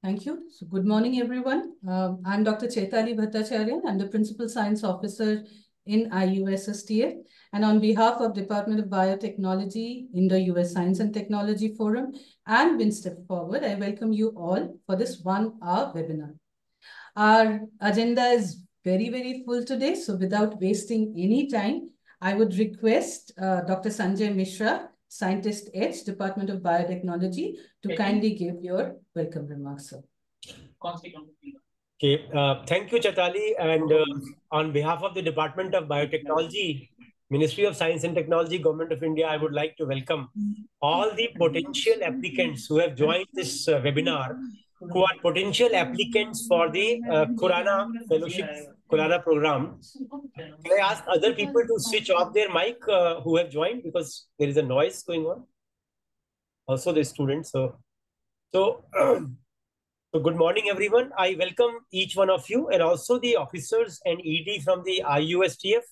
Thank you. So good morning, everyone. I'm Dr. Chaitali Bhattacharya. I'm the Principal Science Officer in IUSSTF. And on behalf of Department of Biotechnology, Indo-US Science and Technology Forum, and WinStep Forward, I welcome you all for this 1-hour webinar. Our agenda is very, very full today. So without wasting any time, I would request Dr. Sanjay Mishra, Scientist H, Department of Biotechnology, to kindly give your welcome remarks, sir. Okay, thank you, Chaitali. And on behalf of the Department of Biotechnology, Ministry of Science and Technology, Government of India, I would like to welcome all the potential applicants who have joined this webinar, who are potential applicants for the Khorana Fellowship, Khorana program. Can I ask other people to switch off their mic who have joined, because there is a noise going on? Also the students. So good morning, everyone. I welcome each one of you and also the officers and ED from the IUSSTF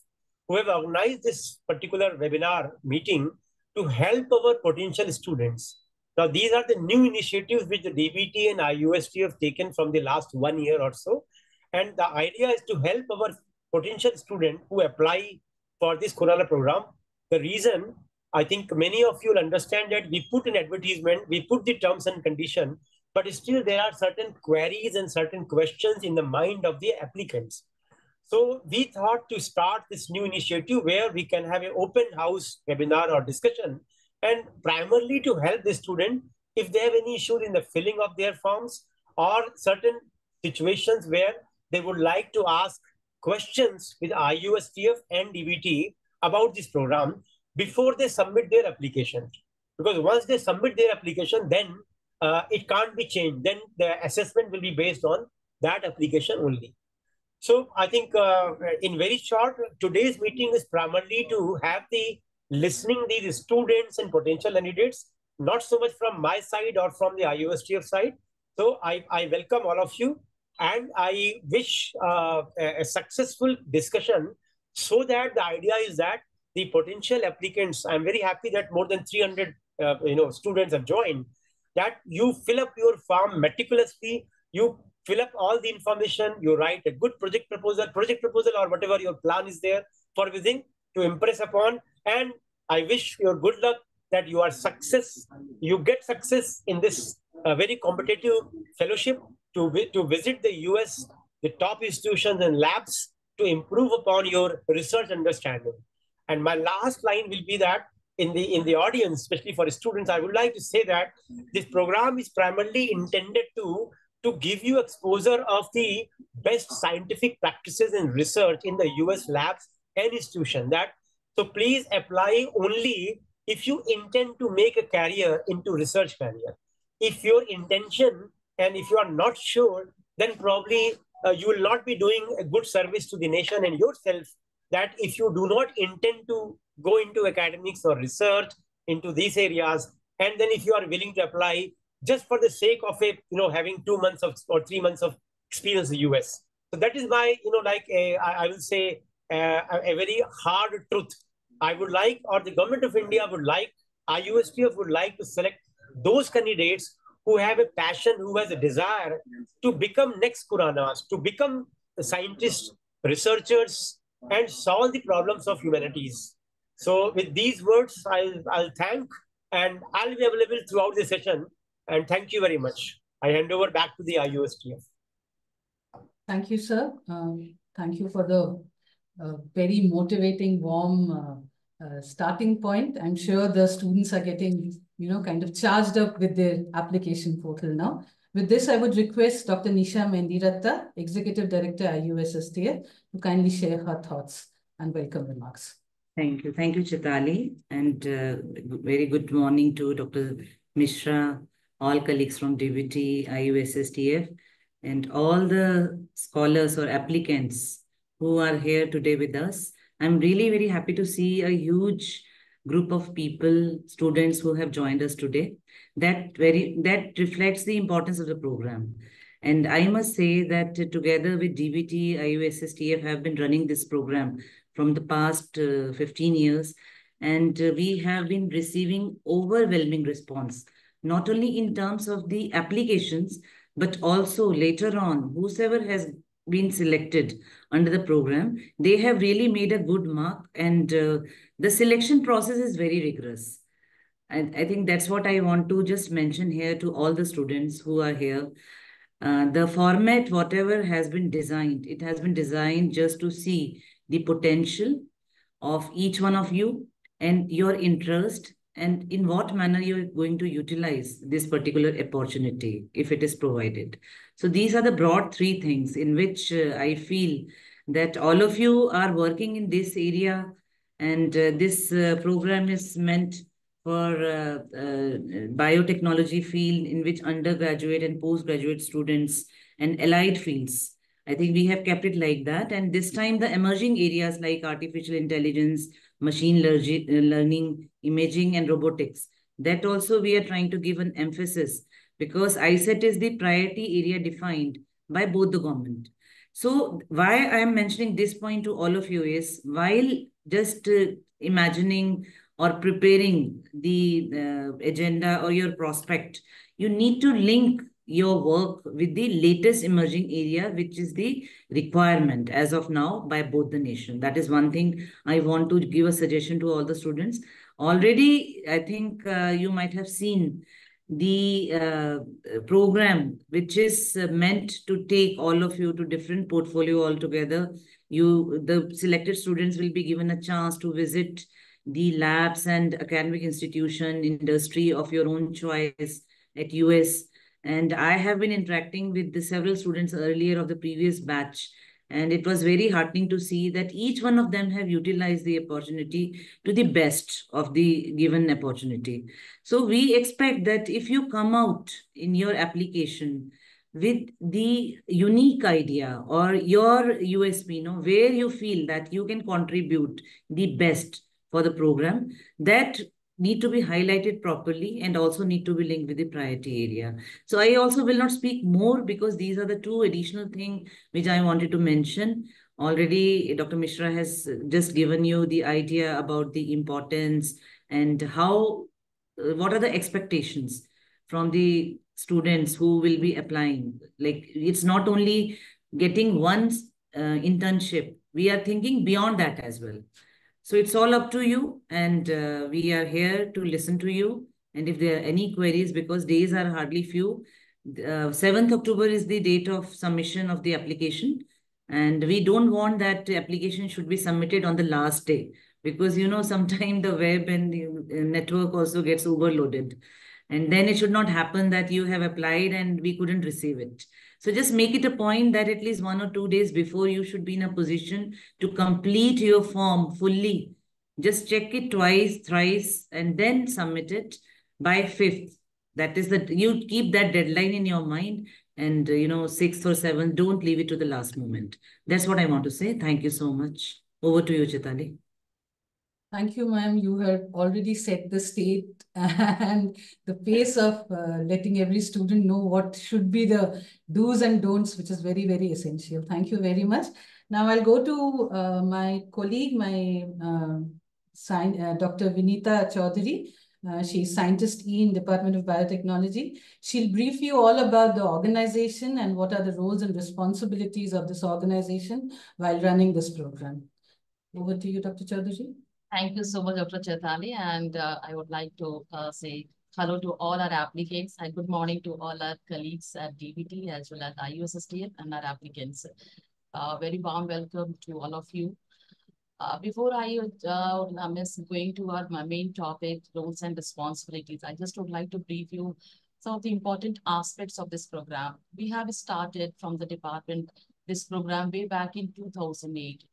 who have organized this particular webinar meeting to help our potential students. Now, these are the new initiatives which the DBT and IUSSTF have taken from the last 1 year or so. And the idea is to help our potential student who apply for this Khorana program. The reason, I think many of you will understand that we put an advertisement, we put the terms and conditions, but still there are certain queries and certain questions in the mind of the applicants. So we thought to start this new initiative where we can have an open house webinar or discussion, and primarily to help the student if they have any issues in the filling of their forms or certain situations where they would like to ask questions with IUSSTF and DBT about this program before they submit their application. Because once they submit their application, then it can't be changed. Then the assessment will be based on that application only. So I think in very short, today's meeting is primarily to have the listening these students and potential candidates, not so much from my side or from the IUSSTF side. So I welcome all of you, and I wish a successful discussion, so that the idea is that the potential applicants, I'm very happy that more than 300 students have joined, that you fill up your form meticulously, you fill up all the information, you write a good project proposal or whatever your plan is there for within to impress upon. And I wish you good luck, that you are success, you get success in this very competitive fellowship to visit the US, the top institutions and labs to improve upon your research understanding. And my last line will be that in the audience, especially for students, I would like to say that this program is primarily intended to give you exposure of the best scientific practices and research in the US labs and institution. So please apply only if you intend to make a career into research career. If your intention and if you are not sure, then probably you will not be doing a good service to the nation and yourself. That if you do not intend to go into academics or research into these areas, and then if you are willing to apply just for the sake of having 2 months or 3 months of experience in the US. So that is my, I will say a very hard truth. I would like, or the Government of India would like, IUSSTF would like to select those candidates who have a passion, who has a desire to become next Khuranas, to become scientists, researchers, and solve the problems of humanities. So with these words, I'll thank, and I'll be available throughout the session. And thank you very much. I hand over back to the IUSSTF. Thank you, sir. Thank you for the very motivating, warm starting point. I'm sure the students are getting, kind of charged up with their application portal now. With this, I would request Dr. Nisha Mendiratta, Executive Director, IUSSTF, to kindly share her thoughts and welcome remarks. Thank you. Thank you, Chaitali. And very good morning to Dr. Mishra, all colleagues from DBT, IUSSTF, and all the scholars or applicants who are here today with us. I'm really very happy to see a huge group of people, students who have joined us today. That reflects the importance of the program. And I must say that together with DBT, IUSSTF have been running this program from the past 15 years. And we have been receiving overwhelming response, not only in terms of the applications, but also later on, whosoever has been selected under the program, they have really made a good mark, and the selection process is very rigorous. I think that's what I want to just mention here to all the students who are here. The format, whatever has been designed, it has been designed just to see the potential of each one of you and your interest, and in what manner you're going to utilize this particular opportunity if it is provided. So these are the broad three things in which I feel that all of you are working in this area, and this program is meant for biotechnology field, in which undergraduate and postgraduate students and allied fields. I think we have kept it like that. And this time the emerging areas like artificial intelligence, machine learning, imaging, and robotics, that also we are trying to give an emphasis, because ISET is the priority area defined by both the government. So why I am mentioning this point to all of you is, while just imagining or preparing the agenda or your prospect, you need to link your work with the latest emerging area, which is the requirement as of now by both the nation. That is one thing I want to give a suggestion to all the students. Already, I think you might have seen the program, which is meant to take all of you to different portfolio altogether. The selected students will be given a chance to visit the labs and academic institution, industry of your own choice at US. And I have been interacting with the several students earlier of the previous batch, and it was very heartening to see that each one of them have utilized the opportunity to the best of the given opportunity. So we expect that if you come out in your application with the unique idea or your USP, where you feel that you can contribute the best for the program, that need to be highlighted properly and also need to be linked with the priority area. So I also will not speak more, because these are the two additional things which I wanted to mention. Already, Dr. Mishra has just given you the idea about the importance and how, what are the expectations from the students who will be applying. Like, it's not only getting one internship, we are thinking beyond that as well. So it's all up to you, and we are here to listen to you. And if there are any queries, because days are hardly few, 7th October is the date of submission of the application. And we don't want that the application should be submitted on the last day, because, sometimes the web and the network also gets overloaded. And then it should not happen that you have applied and we couldn't receive it. So just make it a point that at least 1 or 2 days before, you should be in a position to complete your form fully. Just check it twice, thrice, and then submit it by 5th. That is you keep that deadline in your mind, and 6th or 7th, don't leave it to the last moment. That's what I want to say. Thank you so much. Over to you, Chaitali. Thank you, ma'am. You had already set the state and the pace of letting every student know what should be the do's and don'ts, which is very, very essential. Thank you very much. Now I'll go to my colleague, my Dr. Vinita Chaudhary. She's Scientist E in Department of Biotechnology. She'll brief you all about the organization and what are the roles and responsibilities of this organization while running this program. Over to you, Dr. Chaudhary. Thank you so much, Dr. Chaitali, and I would like to say hello to all our applicants and good morning to all our colleagues at DBT as well as IUSSTF and our applicants. Very warm welcome to all of you. Before I miss going to our main topic, roles and responsibilities, I just would like to brief you some of the important aspects of this program. We have started from the department this program way back in 2008.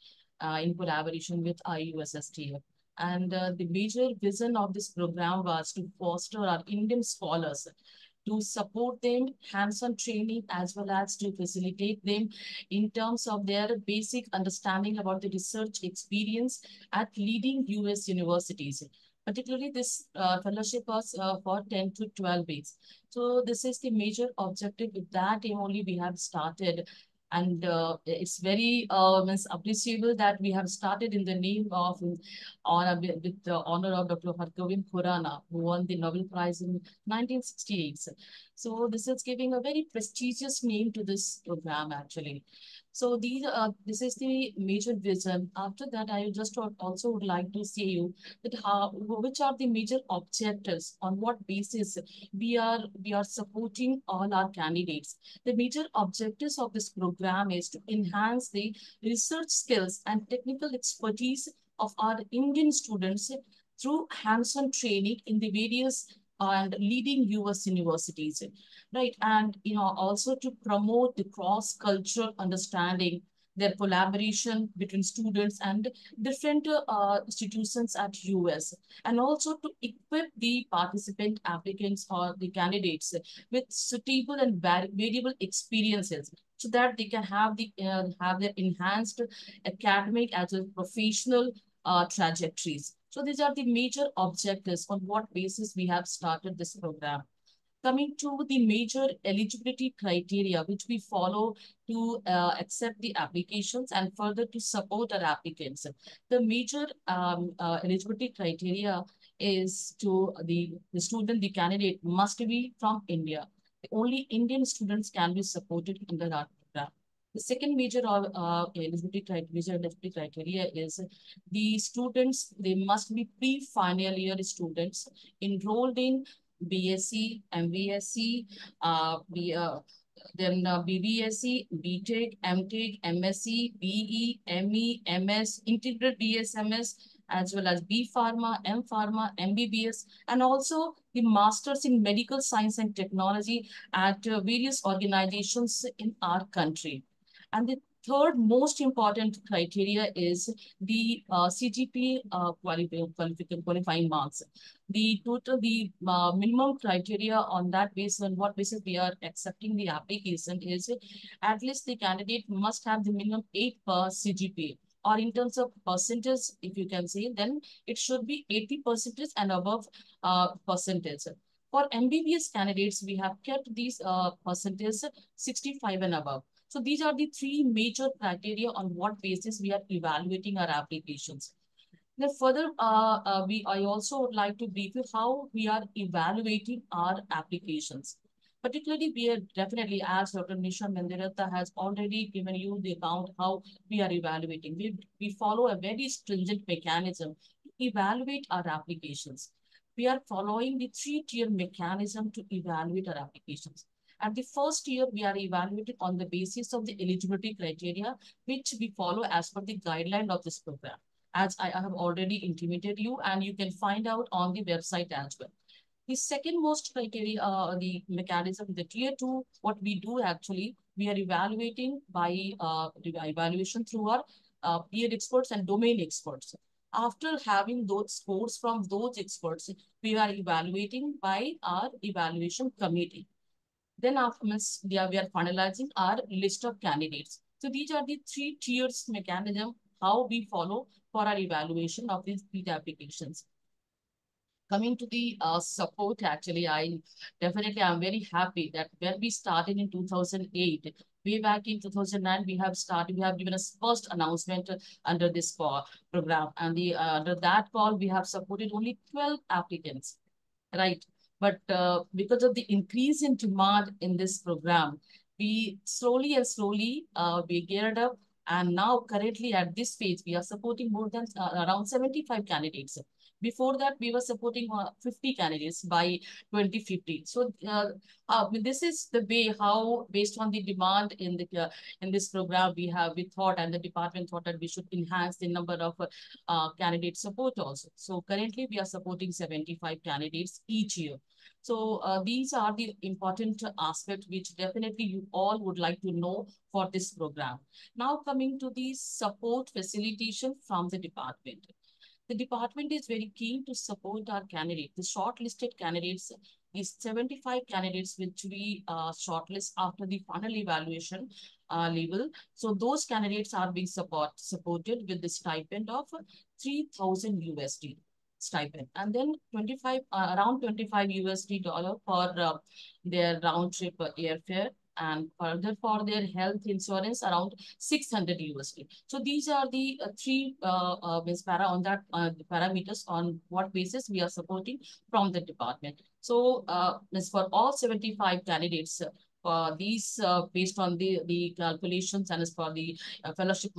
In collaboration with IUSSTF. And the major vision of this program was to foster our Indian scholars, to support them hands-on training, as well as to facilitate them in terms of their basic understanding about the research experience at leading US universities. Particularly, this fellowship was for 10 to 12 weeks. So this is the major objective. With that aim only, we have started. And it's very appreciable that we have started in the name of, with the honor of Dr. Khorana, who won the Nobel Prize in 1968. So this is giving a very prestigious name to this program actually. So this is the major vision. After that, I just also would like to say you that which are the major objectives, on what basis we are supporting all our candidates. The major objectives of this program is to enhance the research skills and technical expertise of our Indian students through hands-on training in the various and leading US universities, right? And also to promote the cross-cultural understanding, their collaboration between students and different institutions at US, and also to equip the participant applicants or the candidates with suitable and variable experiences so that they can have their enhanced academic as well as professional trajectories. So these are the major objectives on what basis we have started this program. Coming to the major eligibility criteria, which we follow to accept the applications and further to support our applicants. The major eligibility criteria is to the student, the candidate must be from India. Only Indian students can be supported under our program. The second major eligibility criteria is the students, they must be pre-final year students enrolled in BSc, MBSc, then BBSc, BTech, MTech, MSc, BE, ME, MS, integrated BSMS, as well as B Pharma, M Pharma, MBBS, and also the Masters in Medical Science and Technology at various organizations in our country. And the third most important criteria is the CGPA qualifying marks. The minimum criteria on that basis, on what basis we are accepting the application is at least the candidate must have the minimum 8 per CGPA. Or in terms of percentage, if you can say, then it should be 80% and above percentage. For MBBS candidates, we have kept these percentage 65 and above. So these are the three major criteria on what basis we are evaluating our applications. Then further, I also would like to brief you how we are evaluating our applications. Particularly, we are definitely, as Dr. Nisha Mendiratha has already given you the account how we are evaluating. We follow a very stringent mechanism to evaluate our applications. We are following the three-tier mechanism to evaluate our applications. At the first year, we are evaluated on the basis of the eligibility criteria, which we follow as per the guideline of this program, as I have already intimated you, and you can find out on the website as well. The second most criteria, the mechanism, the tier 2, what we do actually, we are evaluating by evaluation through our peer experts and domain experts. After having those scores from those experts, we are evaluating by our evaluation committee. Then afterwards, we are finalizing our list of candidates. So these are the three tiers mechanism, how we follow for our evaluation of these applications. Coming to the support, actually, I'm very happy that when we started in 2008, way back in 2009, we have given a first announcement under this program. And under that call, we have supported only 12 applicants, right? But because of the increase in demand in this program, we slowly we geared up. And now currently at this phase, we are supporting more than around 75 candidates. Before that, we were supporting 50 candidates by 2050. So this is the way how, based on the demand in this program, we thought, and the department thought that we should enhance the number of candidate support also. So currently, we are supporting 75 candidates each year. So these are the important aspects which definitely you all would like to know for this program. Now coming to the support facilitation from the department. The department is very keen to support our candidates. The shortlisted candidates is 75 candidates which we shortlist after the final evaluation level. So those candidates are being supported with the stipend of 3,000 USD stipend, and then around 25 USD dollar for their round trip airfare, and further for their health insurance around 600 USD. So these are the three parameters on what basis we are supporting from the department. So as for all 75 candidates, these based on the calculations and as for the fellowship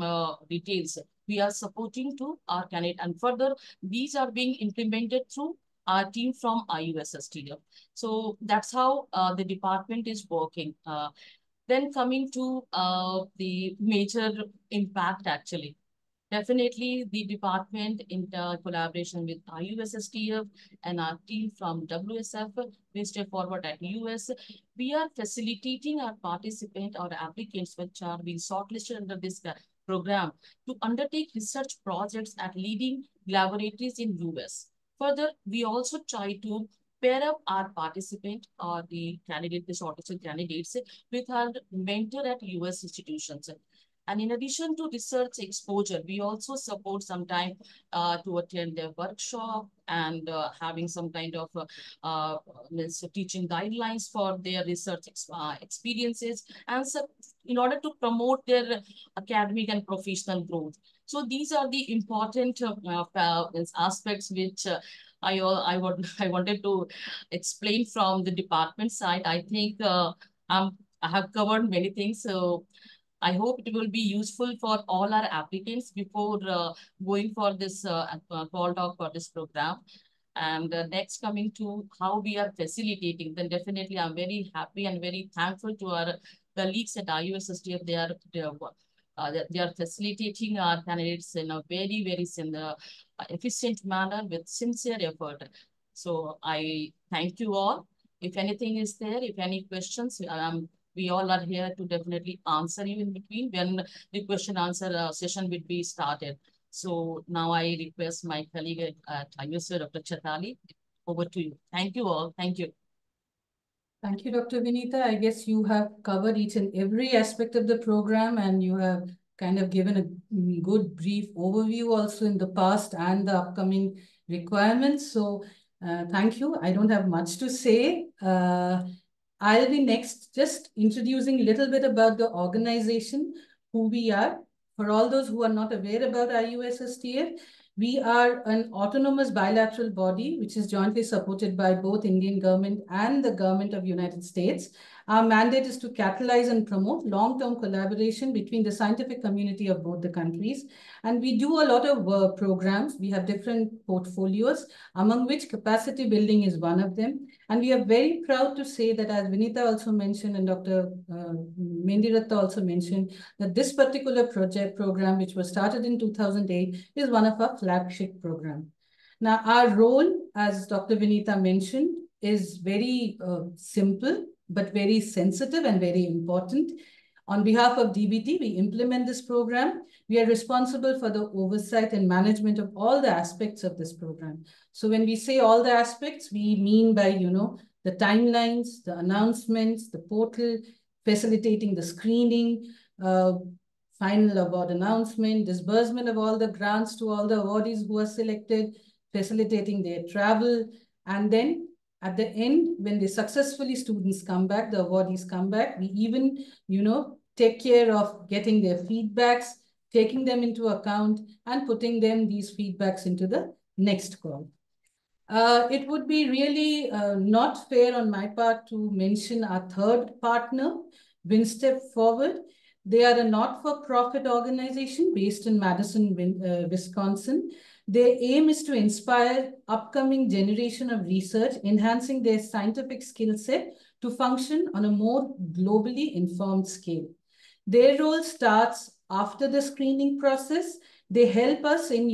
details, we are supporting to our candidate, and further these are being implemented through our team from IUSSTF. So that's how the department is working. Then coming to the major impact actually. Definitely, the department in collaboration with IUSSTF and our team from WSF, we stay forward at US. We are facilitating our participant or applicants which are being shortlisted under this program to undertake research projects at leading laboratories in US. Further, we also try to pair up our participant or the candidate, the shortlisted candidates with our mentor at US institutions. And in addition to research exposure, we also support sometime to attend their workshop and having some kind of teaching guidelines for their research experiences, and so in order to promote their academic and professional growth. So these are the important aspects which I wanted to explain from the department side. I think I have covered many things. So I hope it will be useful for all our applicants before going for this call talk for this program. And next, coming to how we are facilitating, then definitely I'm very happy and very thankful to our colleagues at IUSSTF. They are facilitating our candidates in a very efficient manner with sincere effort. So I thank you all. If anything is there, if any questions, we all are here to definitely answer you in between when the question answer session will be started. So now I request my colleague at IUSSTF, Dr. Chaitali, over to you. Thank you all. Thank you. Thank you, Dr. Vinita. I guess you have covered each and every aspect of the program, and you have kind of given a good brief overview also in the past and the upcoming requirements. So thank you. I don't have much to say. I'll be next just introducing a little bit about the organization, who we are. For all those who are not aware about IUSSTF, we are an autonomous bilateral body which is jointly supported by both Indian government and the government of United States. Our mandate is to catalyze and promote long-term collaboration between the scientific community of both the countries. And we do a lot of programs. We have different portfolios, among which capacity building is one of them. And we are very proud to say that, as Vinita also mentioned and Dr. Mendiratta also mentioned, that this particular program, which was started in 2008, is one of our flagship programs. Now, our role, as Dr. Vinita mentioned, is very simple, but very sensitive and very important. On behalf of DBT, we implement this program. We are responsible for the oversight and management of all the aspects of this program. So when we say all the aspects, we mean by, the timelines, the announcements, the portal, facilitating the screening, final award announcement, disbursement of all the grants to all the awardees who are selected, facilitating their travel, and then at the end, when the students come back, the awardees come back, we even, take care of getting their feedbacks, taking them into account, and putting these feedbacks into the next call. It would be really not fair on my part to mention our third partner, Step Forward. They are a not-for-profit organization based in Madison, Wisconsin. Their aim is to inspire upcoming generation of research, enhancing their scientific skill set to function on a more globally informed scale. Their role starts after the screening process. They help us in,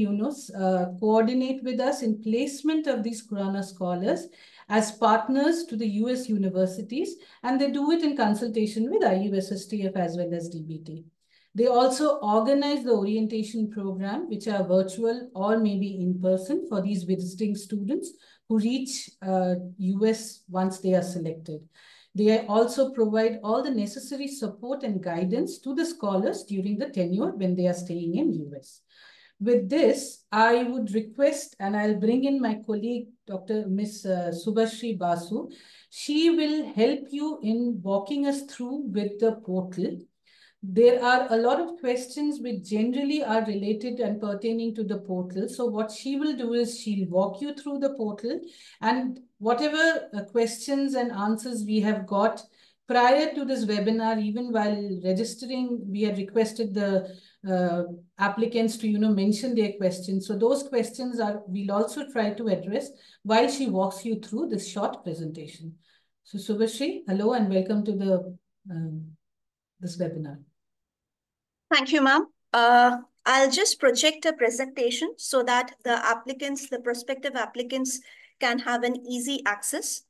coordinate with us in placement of these Khorana scholars as partners to the US universities, and they do it in consultation with IUSSTF as well as DBT. They also organize the orientation program, which are virtual or maybe in person for these visiting students who reach US once they are selected. They also provide all the necessary support and guidance to the scholars during the tenure when they are staying in US. With this, I would request, and I'll bring in my colleague, Dr. Ms. Subhashri Basu. She will help you in walking us through with the portal. There are a lot of questions which generally are related and pertaining to the portal. So what she will do is she'll walk you through the portal, and whatever questions and answers we have got prior to this webinar, even while registering, we had requested the applicants to, mention their questions. So those questions we'll also try to address while she walks you through this short presentation. So Subhashri, hello and welcome to the this webinar. Thank you, ma'am. I'll just project a presentation so that the prospective applicants can have an easy access.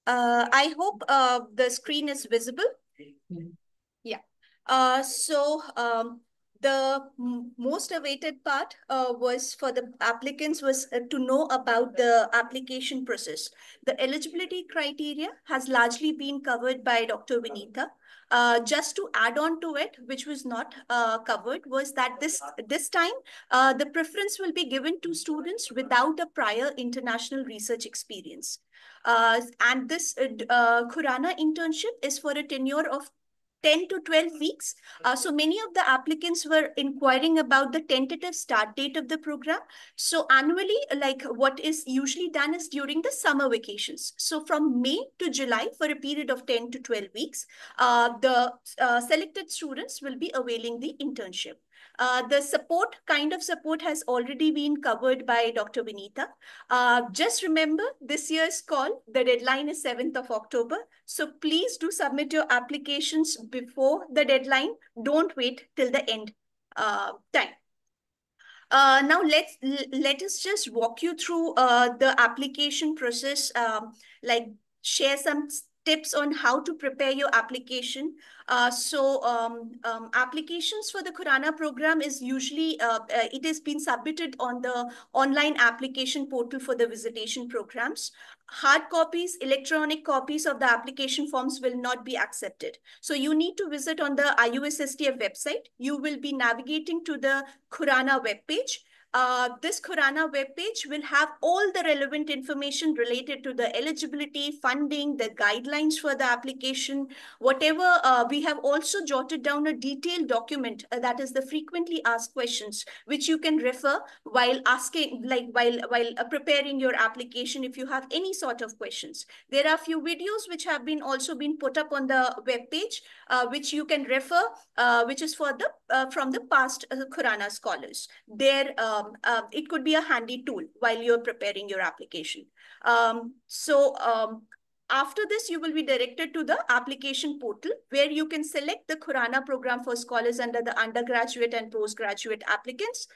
I hope the screen is visible. Yeah. The most awaited part was for the applicants was to know about the application process. The eligibility criteria has largely been covered by Dr. Vinita. Just to add on to it, which was not covered, was that this time the preference will be given to students without a prior international research experience. And this Khorana internship is for a tenure of 10 to 12 weeks. So many of the applicants were inquiring about the tentative start date of the program. So annually, like what is usually done is during the summer vacations. So from May to July, for a period of 10 to 12 weeks, the selected students will be availing the internship. The kind of support has already been covered by Dr. Vinita. Just remember, this year's call, the deadline is 7th of October. So please do submit your applications before the deadline. Don't wait till the end time. Now let us just walk you through the application process, like share some tips on how to prepare your application. Applications for the Khorana program is usually, it has been submitted on the online application portal for the visitation programs. Hard copies, electronic copies of the application forms will not be accepted. So you need to visit on the IUSSTF website. You will be navigating to the Khorana webpage. This Khorana webpage will have all the relevant information related to the eligibility, funding, the guidelines for the application, whatever. We have also jotted down a detailed document that is the frequently asked questions, which you can refer while asking, like while preparing your application if you have any sort of questions. There are a few videos which have been also been put up on the webpage, which you can refer, which is for the from the past Khorana scholars. There, it could be a handy tool while you're preparing your application. After this, you will be directed to the application portal where you can select the Khorana program for scholars under the undergraduate and postgraduate applicants.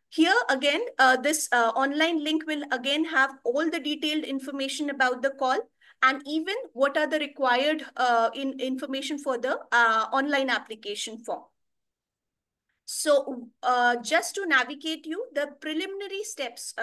Here again, this online link will again have all the detailed information about the call and even what are the required information for the online application form. So just to navigate you, the preliminary steps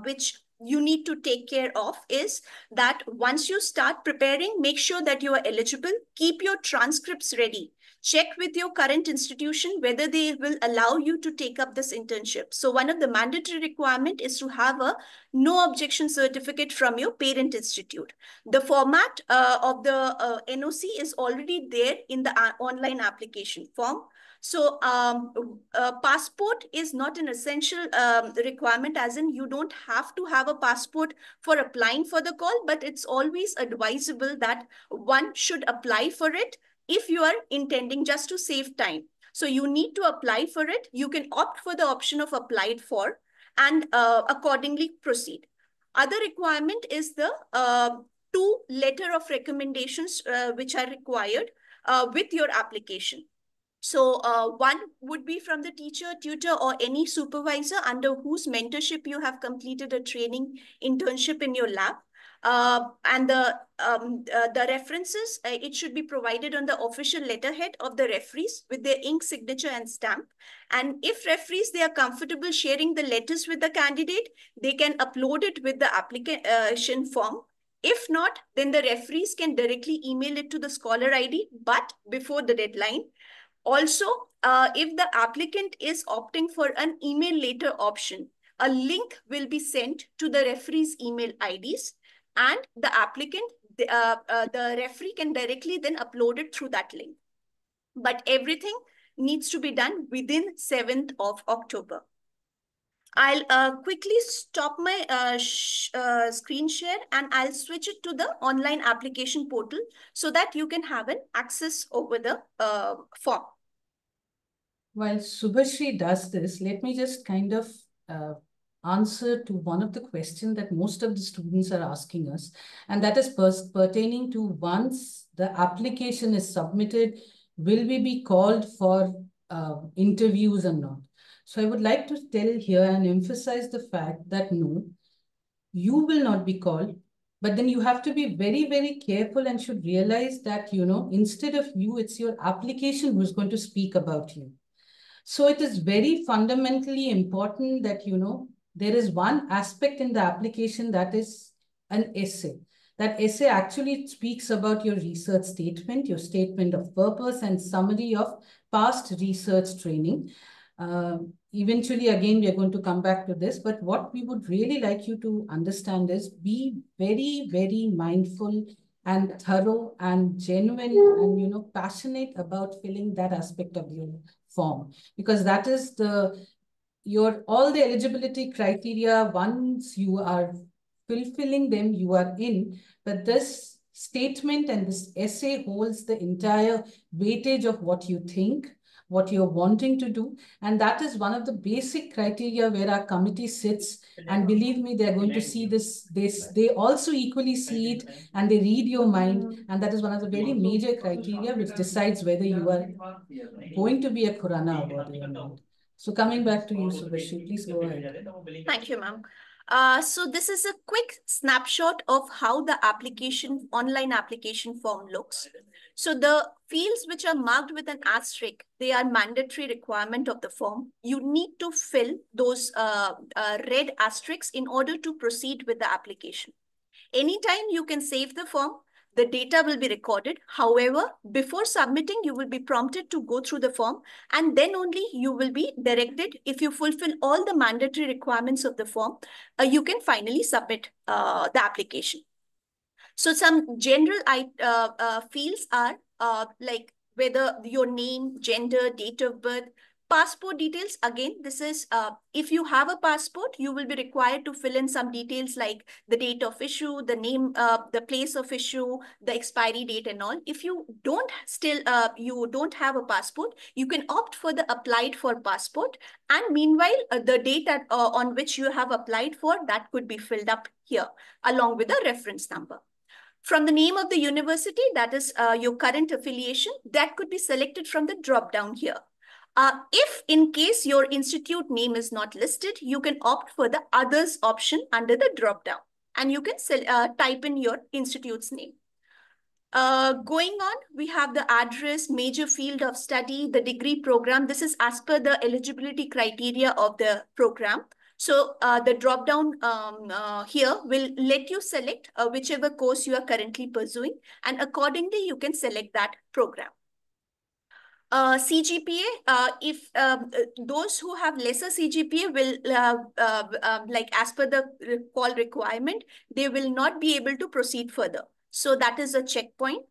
which you need to take care of is that once you start preparing, make sure that you are eligible, keep your transcripts ready. Check with your current institution whether they will allow you to take up this internship. So one of the mandatory requirement is to have a no objection certificate from your parent institute. The format of the NOC is already there in the online application form. So passport is not an essential requirement, as in you don't have to have a passport for applying for the call, but it's always advisable that one should apply for it if you are intending just to save time. So you need to apply for it. You can opt for the option of applied for and accordingly proceed. Other requirement is the 2 letter of recommendations which are required with your application. So one would be from the teacher, tutor, or any supervisor under whose mentorship you have completed a training internship in your lab. And the references, it should be provided on the official letterhead of the referees with their ink signature and stamp. And if referees, they are comfortable sharing the letters with the candidate, they can upload it with the application form. If not, then the referees can directly email it to the scholar ID, but before the deadline. Also, if the applicant is opting for an email later option, a link will be sent to the referee's email IDs, and the applicant, the referee can directly then upload it through that link. But everything needs to be done within 7th of October. I'll quickly stop my screen share and I'll switch it to the online application portal so that you can have an access over the form. While Subhashri does this, let me just kind of answer to one of the questions that most of the students are asking us, and that is pertaining to once the application is submitted, will we be called for interviews or not? So I would like to tell here and emphasize the fact that no, you will not be called, but then you have to be very, very careful and should realize that, you know, instead of you, it's your application who's going to speak about you. So it is very fundamentally important that, you know, there is one aspect in the application that is an essay. That essay actually speaks about your research statement, your statement of purpose, and summary of past research training. Eventually, again, we are going to come back to this, but what we would really like you to understand is be very, very mindful and thorough and genuine and, you know, passionate about filling that aspect of your form, because that is all the eligibility criteria. Once you are fulfilling them, you are in, but this statement and this essay holds the entire weightage of what you think, what you're wanting to do. And that is one of the basic criteria where our committee sits. And believe me, they're going to see this. They also equally see it and they read your mind. And that is one of the very major criteria which decides whether you are going to be a Khorana awardee or not. So coming back to you, Subhashri, please go ahead. Thank you, ma'am. So this is a quick snapshot of how the online application form looks. So the fields which are marked with an asterisk, they are mandatory requirement of the form. You need to fill those red asterisks in order to proceed with the application. Anytime you can save the form, the data will be recorded. However, before submitting, you will be prompted to go through the form, and then only you will be directed. If you fulfill all the mandatory requirements of the form, you can finally submit the application. So some general fields are like whether your name, gender, date of birth, passport details. Again, this is if you have a passport, you will be required to fill in some details like the date of issue, the name, the place of issue, the expiry date and all. If you don't you don't have a passport, you can opt for the applied for passport. And meanwhile, the date on which you have applied for, that could be filled up here along with a reference number. From the name of the university, that is your current affiliation, that could be selected from the drop down here. If in case your institute name is not listed, you can opt for the others option under the drop down, and you can type in your institute's name. Going on, we have the address, major field of study, the degree program. This is as per the eligibility criteria of the program. So the drop down here will let you select whichever course you are currently pursuing, and accordingly you can select that program. CGPA, if those who have lesser CGPA will, like as per the call requirement, they will not be able to proceed further. So that is a checkpoint.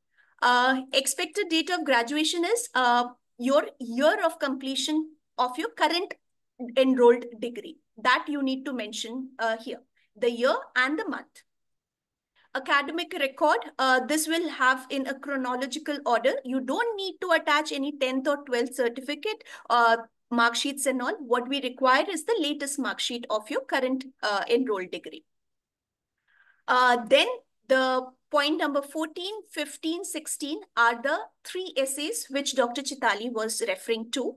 Expected date of graduation is your year of completion of your current enrolled degree. That you need to mention here, the year and the month. Academic record, this will have in a chronological order. You don't need to attach any 10th or 12th certificate, mark sheets and all. What we require is the latest mark sheet of your current enrolled degree. Then the point number 14, 15, 16 are the 3 essays which Dr. Chitali was referring to,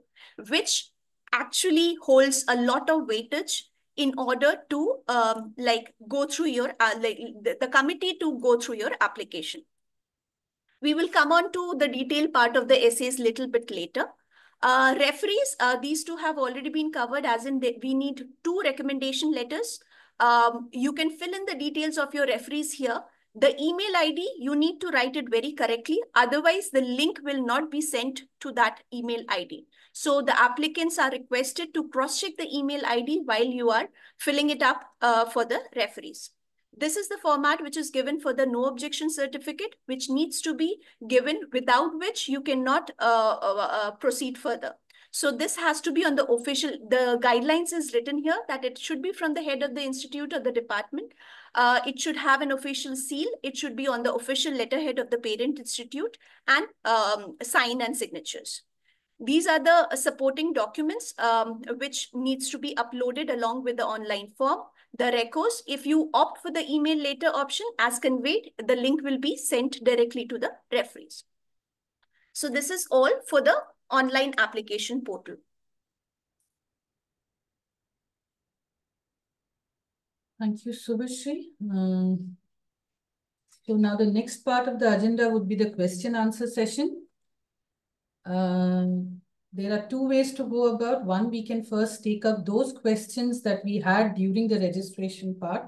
which actually holds a lot of weightage in order to like go through your, the committee to go through your application. We will come on to the detailed part of the essays little bit later. Referees, these two have already been covered, as in we need 2 recommendation letters. You can fill in the details of your referees here. The email ID, you need to write it very correctly. Otherwise, the link will not be sent to that email ID. So the applicants are requested to cross-check the email ID while you are filling it up for the referees. This is the format which is given for the no objection certificate, which needs to be given, without which you cannot proceed further. So this has to be on the official, the guidelines is written here that it should be from the head of the institute or the department. It should have an official seal. It should be on the official letterhead of the parent institute, and sign and signatures. These are the supporting documents which needs to be uploaded along with the online form. The recos, if you opt for the email later option as conveyed, the link will be sent directly to the referees. So this is all for the online application portal. Thank you, Subhashri. So now the next part of the agenda would be the question answer session. There are two ways to go about. One, we can first take up those questions that we had during the registration part.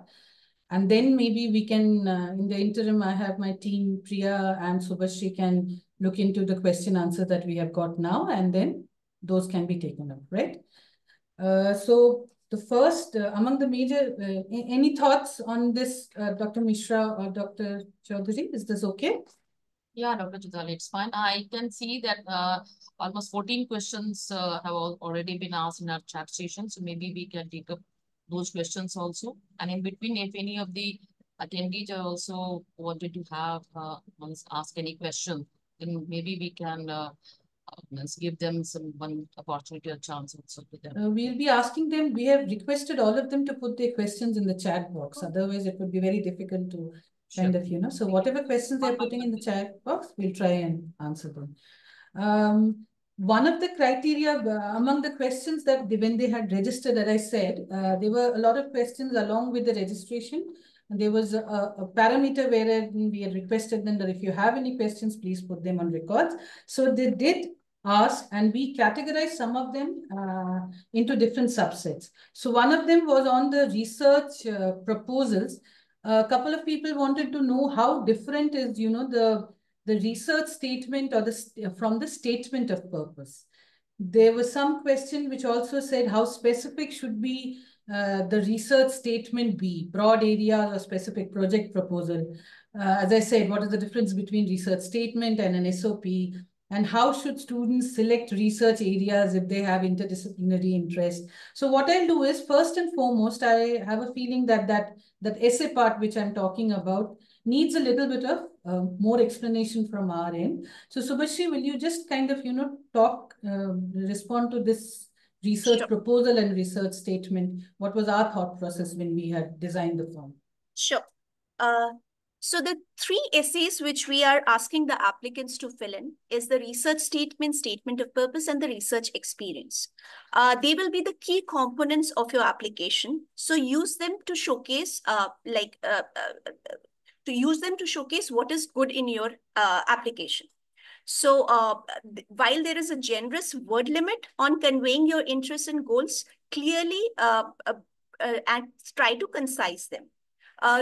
And then maybe we can, in the interim, I have my team, Priya and Subhashri, can look into the question answer that we have got now, and then those can be taken up, right? So the first, among the major, any thoughts on this, Dr. Mishra or Dr. Chaudhary? Is this okay? Yeah, Dr. Chitali, it's fine. I can see that almost 14 questions have already been asked in our chat session. So maybe we can take up those questions also. And in between, if any of the attendees are also wanted to have ask any question, then maybe we can let's give them one opportunity or chance also to them. We'll be asking them. We have requested all of them to put their questions in the chat box. Otherwise, it would be very difficult to kind of, so whatever questions they're putting in the chat box, we'll try and answer them. One of the criteria among the questions that when they had registered, as I said, there were a lot of questions along with the registration. And there was a parameter where we had requested them that if you have any questions, please put them on records. So they did ask, and we categorized some of them into different subsets. So one of them was on the research proposals. A couple of people wanted to know how different is, the research statement or from the statement of purpose. There was some question which also said how specific should be the research statement be, broad areas or specific project proposal. As I said, what is the difference between research statement and an SOP? And how should students select research areas if they have interdisciplinary interest? So what I'll do is, first and foremost, I have a feeling that essay part which I'm talking about needs a little bit of more explanation from our end. So Subhashri, will you just kind of, respond to this research proposal and research statement? What was our thought process when we had designed the form? Sure. So the three essays which we are asking the applicants to fill in is the research statement, statement of purpose, and the research experience. They will be the key components of your application. So use them to showcase, what is good in your application. So while there is a generous word limit on conveying your interests and goals, clearly and try to concise them.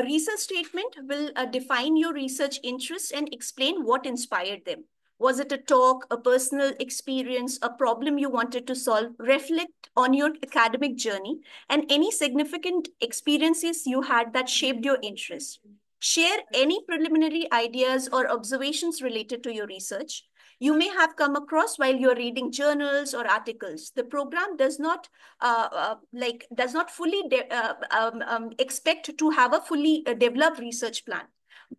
Research statement will define your research interests and explain what inspired them. Was it a talk, a personal experience, a problem you wanted to solve? Reflect on your academic journey and any significant experiences you had that shaped your interest. Share any preliminary ideas or observations related to your research you may have come across while you're reading journals or articles. The program does not fully expect to have a fully developed research plan,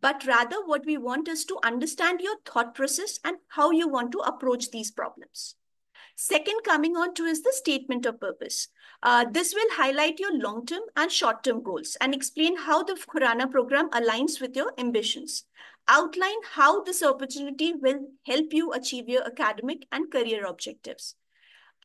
but rather what we want is to understand your thought process and how you want to approach these problems. Second, coming on to is the statement of purpose. This will highlight your long-term and short-term goals and explain how the Khorana program aligns with your ambitions. Outline how this opportunity will help you achieve your academic and career objectives.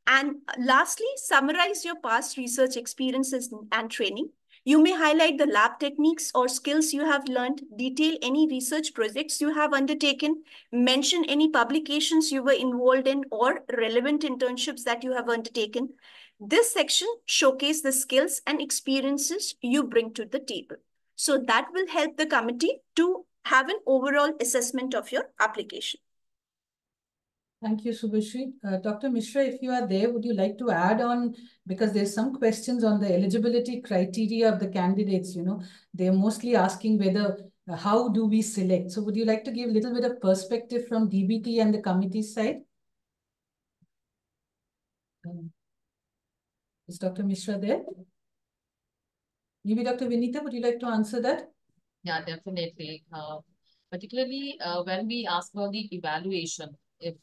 And lastly, summarize your past research experiences and training. You may highlight the lab techniques or skills you have learned, detail any research projects you have undertaken, mention any publications you were involved in or relevant internships that you have undertaken. This section showcases the skills and experiences you bring to the table. So that will help the committee to have an overall assessment of your application. Thank you, Subhashri. Dr. Mishra, if you are there, would you like to add on, because there's some questions on the eligibility criteria of the candidates, they're mostly asking whether, how do we select? So would you like to give a little bit of perspective from DBT and the committee side? Is Dr. Mishra there? Maybe Dr. Vinita, would you like to answer that? Yeah, definitely. Particularly when we ask about the evaluation, if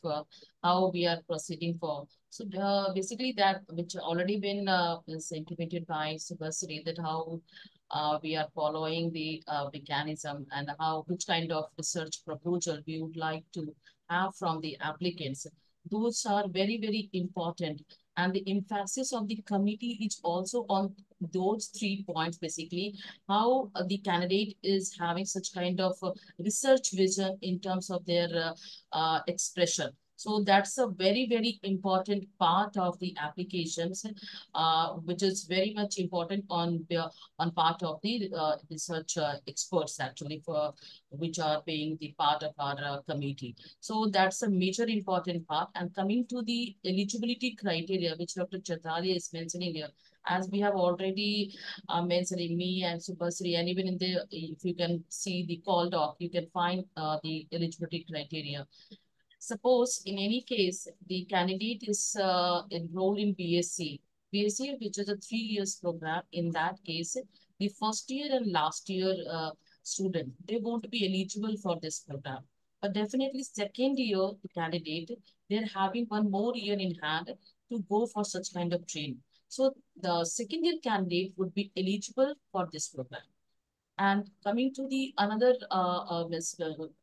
how we are proceeding for. So basically that which already been is intimated by Subhasri, that how we are following the mechanism and how which kind of research proposal we would like to have from the applicants. Those are very, very important. And the emphasis of the committee is also on those 3 points, basically how the candidate is having such kind of research vision in terms of their expression. So that's a very, very important part of the applications, which is very much important on part of the research experts actually for which are being the part of our committee. So that's a major important part. And coming to the eligibility criteria, which Dr. Chaitali is mentioning here, as we have already mentioned, me and Subhasri, and even in the, if you can see the call doc, you can find the eligibility criteria. Suppose in any case, the candidate is enrolled in BSc, which is a 3 years program. In that case, the first year and last year student, they won't be eligible for this program. But definitely second year, the candidate, they're having 1 more year in hand to go for such kind of training. So the second year candidate would be eligible for this program. And coming to the another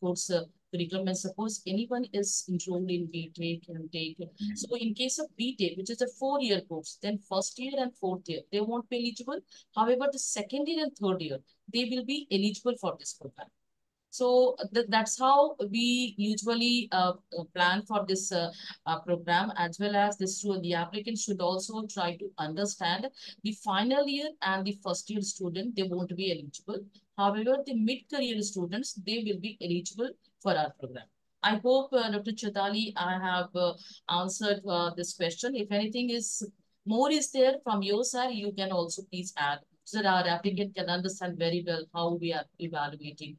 course curriculum, suppose anyone is enrolled in BTech and take. So in case of BTech, which is a 4-year course, then first year and fourth year, they won't be eligible. However, the second year and third year, they will be eligible for this program. So that's how we usually plan for this program, as well as this. The applicant should also try to understand the final year and the first year student, they won't be eligible. However, the mid-career students, they will be eligible for our program. I hope, Dr. Chaitali, I have answered this question. If anything is more is there from your side, you can also please add so that our applicant can understand very well how we are evaluating.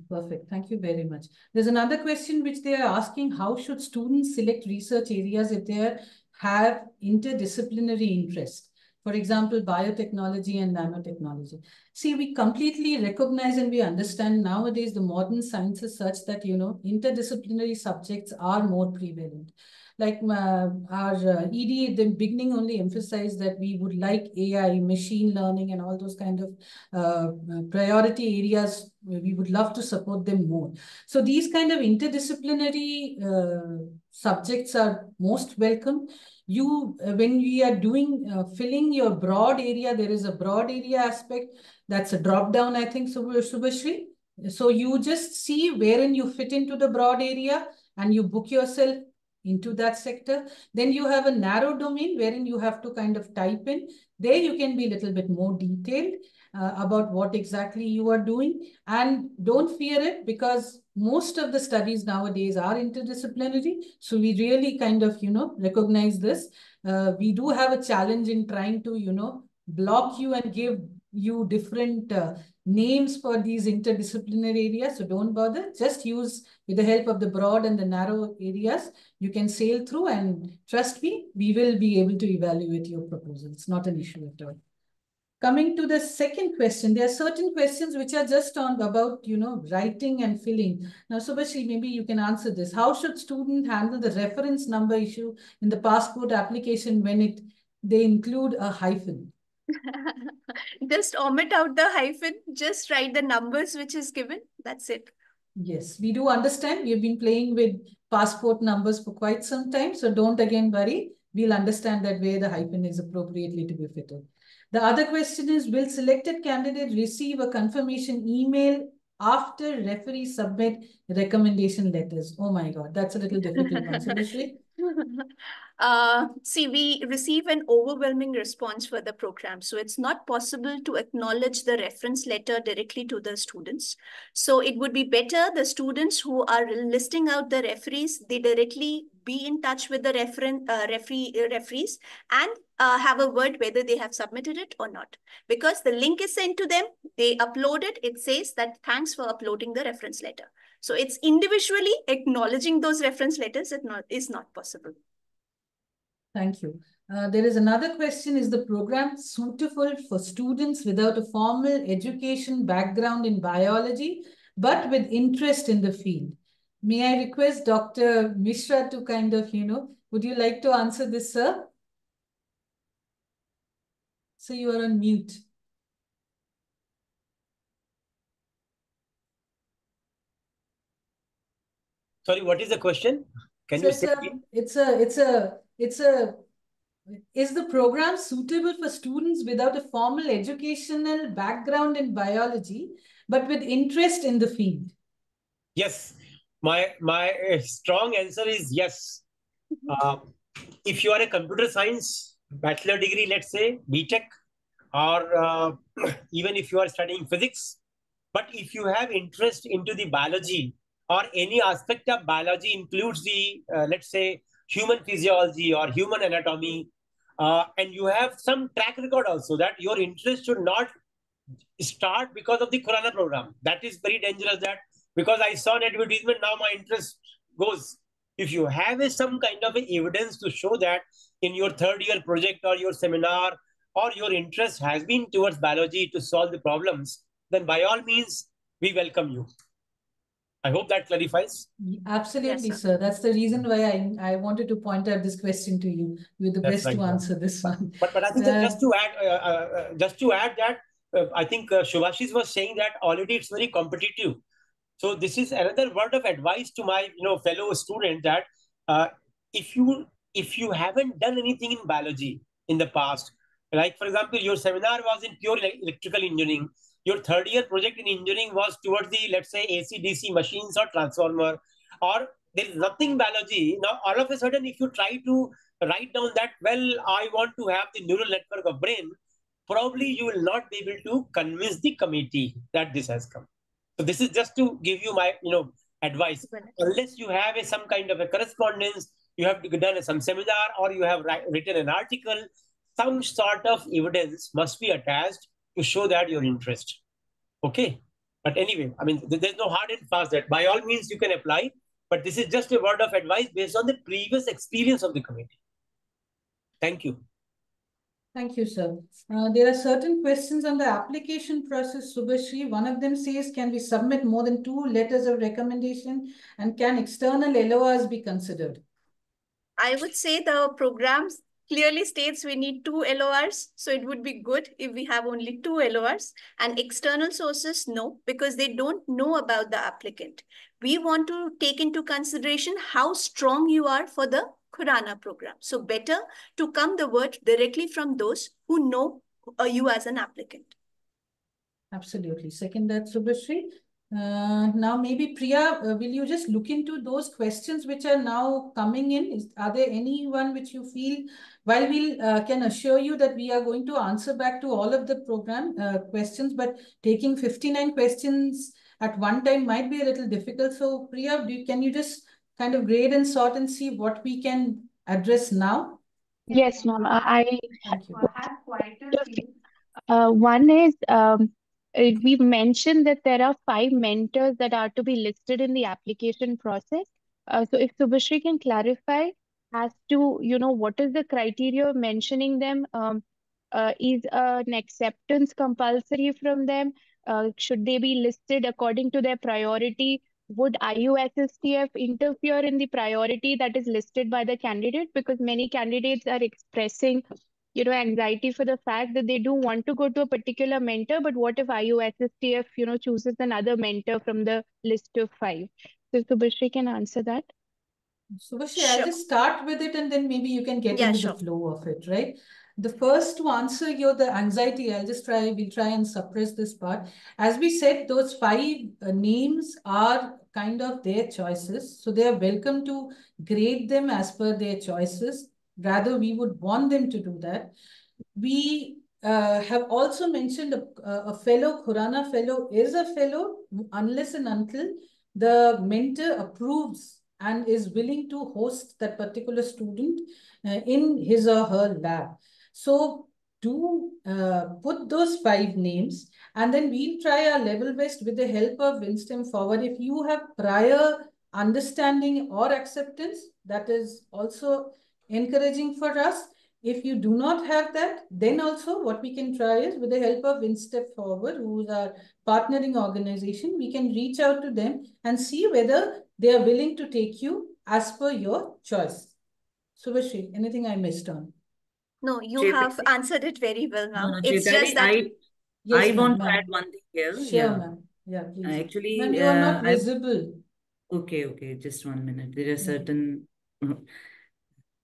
Perfect. Thank you very much. There's another question which they are asking: how should students select research areas if they have interdisciplinary interest? For example, biotechnology and nanotechnology. See, we completely recognize and we understand nowadays the modern science is such that, you know, interdisciplinary subjects are more prevalent. Like our ED at the beginning only emphasized that we would like AI, machine learning, and all those kind of priority areas. We would love to support them more. So these kind of interdisciplinary subjects are most welcome. When we are doing filling your broad area, there is a broad area aspect. That's a drop down, I think, Subhashri. So you just see wherein you fit into the broad area and you book yourself into that sector. Then you have a narrow domain wherein you have to kind of type in. There you can be a little bit more detailed about what exactly you are doing. And don't fear it, because most of the studies nowadays are interdisciplinary. So we really kind of, you know, recognize this. We do have a challenge in trying to, you know, block you and give you different names for these interdisciplinary areas. So don't bother. Just use, with the help of the broad and the narrow areas, you can sail through, and trust me, we will be able to evaluate your proposal. It's not an issue at all. Coming to the second question, there are certain questions which are just on about, you know, writing and filling. Now, Subhashri, maybe you can answer this. How should student handle the reference number issue in the passport application when they include a hyphen? Just omit out the hyphen, just write the numbers which is given. That's it. Yes, we do understand. We have been playing with passport numbers for quite some time. So don't again worry. We'll understand that where the hyphen is appropriately to be fitted. The other question is, will selected candidate receive a confirmation email after referee submit recommendation letters? Oh my God, that's a little difficult one. Subhashri? See, we receive an overwhelming response for the program. So it's not possible to acknowledge the reference letter directly to the students. So it would be better the students who are listing out the referees, they directly be in touch with the referees and have a word whether they have submitted it or not. Because the link is sent to them, they upload it, it says that thanks for uploading the reference letter. So it's individually acknowledging those reference letters is not possible. Thank you. There is another question. Is the program suitable for students without a formal education background in biology, but with interest in the field? May I request Dr. Mishra to kind of, would you like to answer this, sir? So you are on mute. Sorry, what is the question? Can you say? Is the program suitable for students without a formal educational background in biology, but with interest in the field? Yes. My strong answer is yes. If you are a computer science bachelor degree, let's say BTech, or even if you are studying physics, but if you have interest into the biology or any aspect of biology includes the, let's say, human physiology or human anatomy, and you have some track record also, that your interest should not start because of the Khorana program. That is very dangerous, that because I saw an advertisement, now my interest goes. If you have some kind of evidence to show that in your third year project or your seminar, or your interest has been towards biology to solve the problems, then by all means, we welcome you. I hope that clarifies. Absolutely, yes, sir. That's the reason why I wanted to point out this question to you. You're the best to answer this one. But I think that just to add that, I think Shubhashis was saying that already it's very competitive. So this is another word of advice to my fellow student, that if you haven't done anything in biology in the past, like for example your seminar was in pure electrical engineering, your third year project in engineering was towards the, let's say, AC/DC machines or transformer, or there is nothing biology. Now all of a sudden, if you try to write down that, well, I want to have the neural network of brain, probably you will not be able to convince the committee that this has come. So this is just to give you my advice. Unless you have some kind of a correspondence, you have done some seminar, or you have written an article, some sort of evidence must be attached to show that your interest. Okay. But anyway, I mean, there's no hard and fast that by all means you can apply, but this is just a word of advice based on the previous experience of the committee. Thank you. Thank you, sir. There are certain questions on the application process, Subhashri. One of them says, can we submit more than 2 letters of recommendation, and can external LORs be considered? I would say the programs clearly states we need 2 LORs. So it would be good if we have only 2 LORs, and external sources, no, because they don't know about the applicant. We want to take into consideration how strong you are for the Khorana program. So better to come the word directly from those who know you as an applicant. Absolutely. Second that, Subhashri. Now maybe Priya, will you just look into those questions which are now coming in? Are there anyone which you feel, while we can assure you that we are going to answer back to all of the program questions, but taking 59 questions at one time might be a little difficult. So Priya, can you just kind of grade and sort and see what we can address now? Yes, ma'am. I have quite a few. One is we've mentioned that there are 5 mentors that are to be listed in the application process. So if Subhashri can clarify as to, what is the criteria of mentioning them? Is an acceptance compulsory from them? Should they be listed according to their priority? Would IUSSTF interfere in the priority that is listed by the candidate? Because many candidates are expressing anxiety for the fact that they do want to go to a particular mentor, but what if IUSSTF, chooses another mentor from the list of 5? So Subhashri can answer that. Subhashri, I'll just start with it, and then maybe you can get into the flow of it, right? The first to answer the anxiety, we'll try and suppress this part. As we said, those 5 names are kind of their choices. So they are welcome to grade them as per their choices. Rather, we would want them to do that. We have also mentioned a fellow, Khorana fellow is a fellow unless and until the mentor approves and is willing to host that particular student in his or her lab. So do put those 5 names, and then we'll try our level best with the help of Winston Forward. If you have prior understanding or acceptance, that is also encouraging for us. If you do not have that, then also what we can try is, with the help of IUSSTF Forward, who is our partnering organization, we can reach out to them and see whether they are willing to take you as per your choice. Subhashri, anything I missed on? No, you have answered it very well, ma'am. No, It's Chaitali, just that... Yes, I want to ma'am. add one thing here. Sure, ma'am. Yeah, please. Actually, ma'am, you are not visible. Okay, just 1 minute. There are certain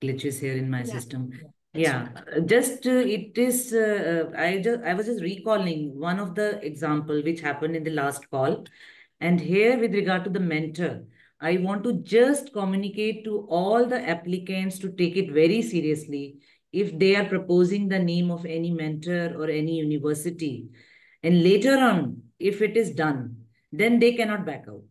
glitches here in my system. Just it is. I was just recalling one of the example which happened in the last call, and here with regard to the mentor, I want to just communicate to all the applicants to take it very seriously if they are proposing the name of any mentor or any university, and later on, if it is done, then they cannot back out.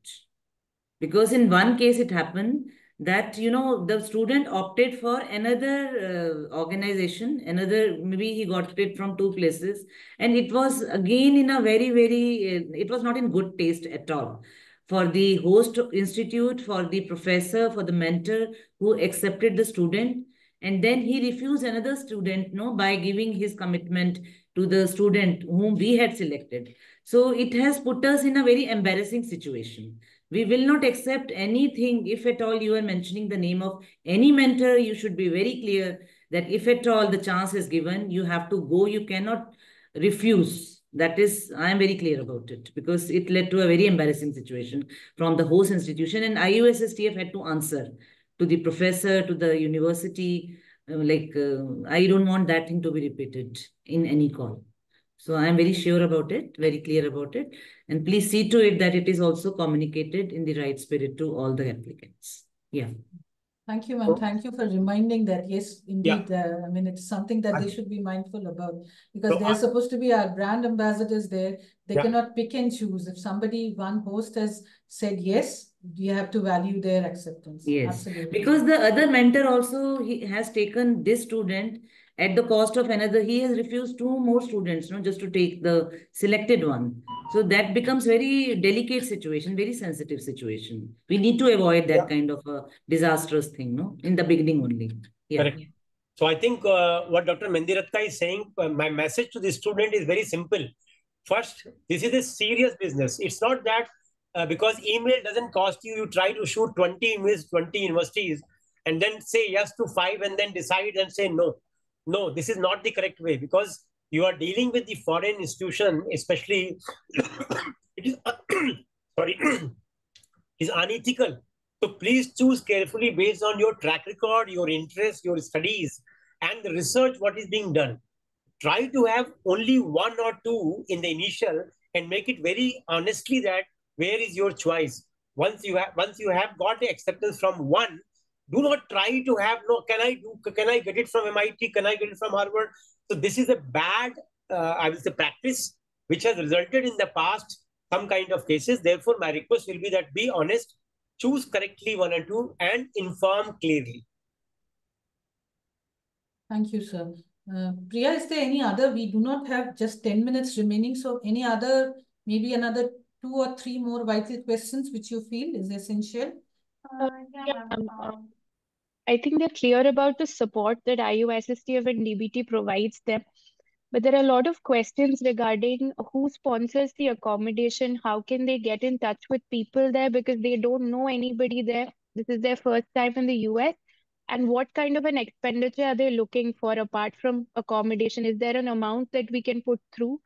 Because in one case it happened that, the student opted for another organization, maybe he got it from two places. And it was again in a it was not in good taste at all. For the host institute, for the professor, for the mentor who accepted the student. And then he refused another student, by giving his commitment to the student whom we had selected. So it has put us in a very embarrassing situation. We will not accept anything. If at all you are mentioning the name of any mentor, you should be very clear that if at all the chance is given, you have to go. You cannot refuse. That is, I am very clear about it, because it led to a very embarrassing situation from the host institution, and IUSSTF had to answer to the professor, to the university. I don't want that thing to be repeated in any call. So I am very sure about it, very clear about it. And please see to it that it is also communicated in the right spirit to all the applicants. Yeah. Thank you, ma'am. Thank you for reminding that. Yes, indeed. I mean, it's something that they should be mindful about, because they are supposed to be our brand ambassadors there. They cannot pick and choose. If one host has said yes, you have to value their acceptance. Yes, absolutely. Because the other mentor also, he has taken this student at the cost of another. He has refused 2 more students, just to take the selected one. So that becomes very delicate situation, very sensitive situation. We need to avoid that kind of a disastrous thing, in the beginning only. Yeah. Correct. So I think what Dr. Mendiratka is saying, my message to the student is very simple. First, this is a serious business. It's not that because email doesn't cost you, you try to shoot 20 emails, 20 universities, and then say yes to 5 and then decide and say no. No, this is not the correct way, because you are dealing with the foreign institution, especially it is sorry, is unethical. So please choose carefully based on your track record, your interests, your studies, and the research what is being done. Try to have only 1 or 2 in the initial, and make it very honestly that where is your choice. Once you have got the acceptance from one, do not try to have can I get it from MIT, can I get it from Harvard. So this is a bad I will say practice which has resulted in the past some kind of cases. Therefore my request will be that be honest, choose correctly 1 and 2, and inform clearly. Thank you, sir. Priya, is there any other? We do not have just 10 minutes remaining. So any other, maybe another 2 or 3 more vital questions which you feel is essential? I think they're clear about the support that IUSSTF and DBT provides them. But there are a lot of questions regarding who sponsors the accommodation, how can they get in touch with people there, because they don't know anybody there. This is their first time in the US. And what kind of an expenditure are they looking for apart from accommodation? Is there an amount that we can put through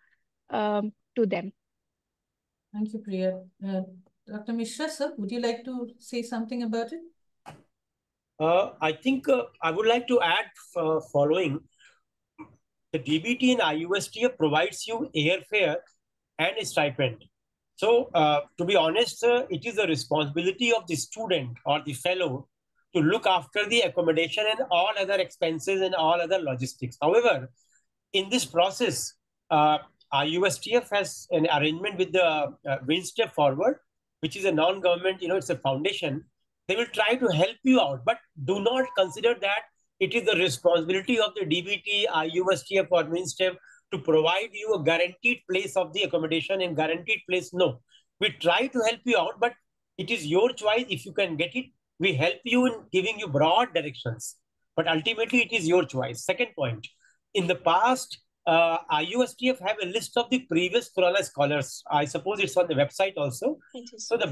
to them? Thank you, Priya. Dr. Mishra, sir, would you like to say something about it? I think I would like to add following. The DBT in IUSSTF provides you airfare and a stipend. So to be honest, it is the responsibility of the student or the fellow to look after the accommodation and all other expenses and all other logistics. However, in this process, IUSSTF has an arrangement with the IUSSTF Forward, which is a non-government, it's a foundation. They will try to help you out, but do not consider that it is the responsibility of the DBT, IUSSTF or IUSSTF to provide you a guaranteed place of the accommodation and guaranteed place. No, we try to help you out, but it is your choice if you can get it. We help you in giving you broad directions. but ultimately it is your choice. Second point, in the past, IUSSTF have a list of the previous Khorana scholars. I suppose it's on the website also. So the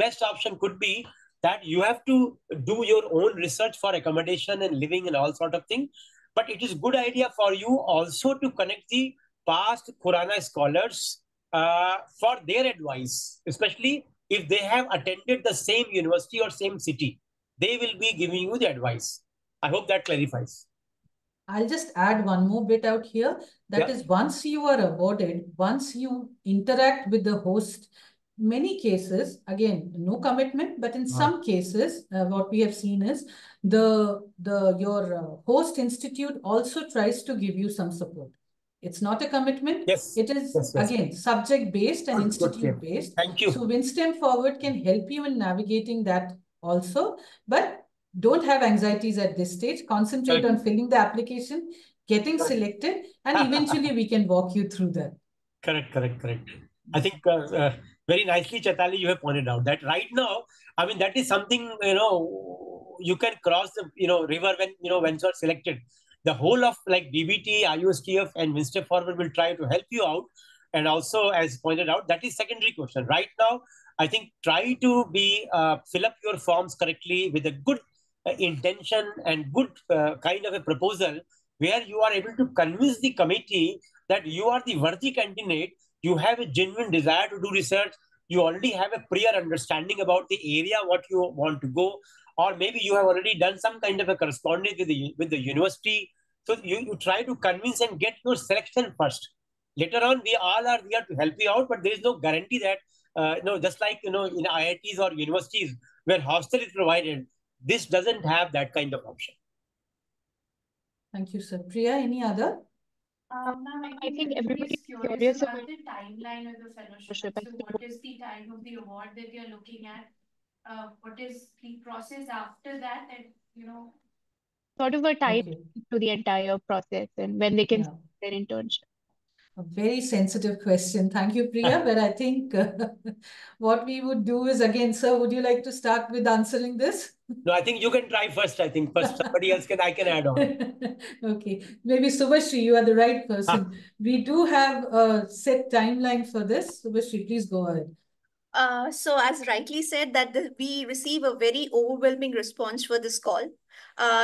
best option could be that you have to do your own research for accommodation and living and all sort of thing. But it is good idea for you also to connect the past Khorana scholars for their advice, especially if they have attended the same university or same city. They will be giving you the advice. I hope that clarifies. I'll just add one more bit out here. That is, once you are awarded, once you interact with the host, many cases, again, no commitment, but in some cases, what we have seen is your host institute also tries to give you some support. It's not a commitment. Yes. It is, again, subject-based and institute-based. Thank you. So WinSTEM Forward can help you in navigating that also. But don't have anxieties at this stage. Concentrate on filling the application, getting selected, and eventually we can walk you through that. Correct. I think very nicely, Chaitali, you have pointed out that right now, I mean, that is something, you can cross the, river when you are selected. The whole of like DBT, IUSSTF, and WinSTEM Forward will try to help you out. And also, as pointed out, that is secondary question. Right now, I think try to be fill up your forms correctly with a good intention and good kind of a proposal where you are able to convince the committee that you are the worthy candidate, you have a genuine desire to do research, you already have a prior understanding about the area what you want to go, or maybe you have already done some kind of a correspondence with the university. So you try to convince and get your selection first. Later on, we all are here to help you out, but there is no guarantee that, just like, in IITs or universities where hostel is provided, this doesn't have that kind of option. Thank you, sir. Priya, any other? I think everybody is curious about the timeline of the fellowship. So what is the time of the award that you're looking at? What is the process after that? And, sort of a time to the entire process and when they can start their internship. A very sensitive question. Thank you, Priya. But I think what we would do is, again, sir, would you like to start with answering this? No, I think you can try first. I think first somebody else I can add on. Okay. Maybe Subhashri, you are the right person. We do have a set timeline for this. Subhashri, please go ahead. So as rightly said, that we receive a very overwhelming response for this call.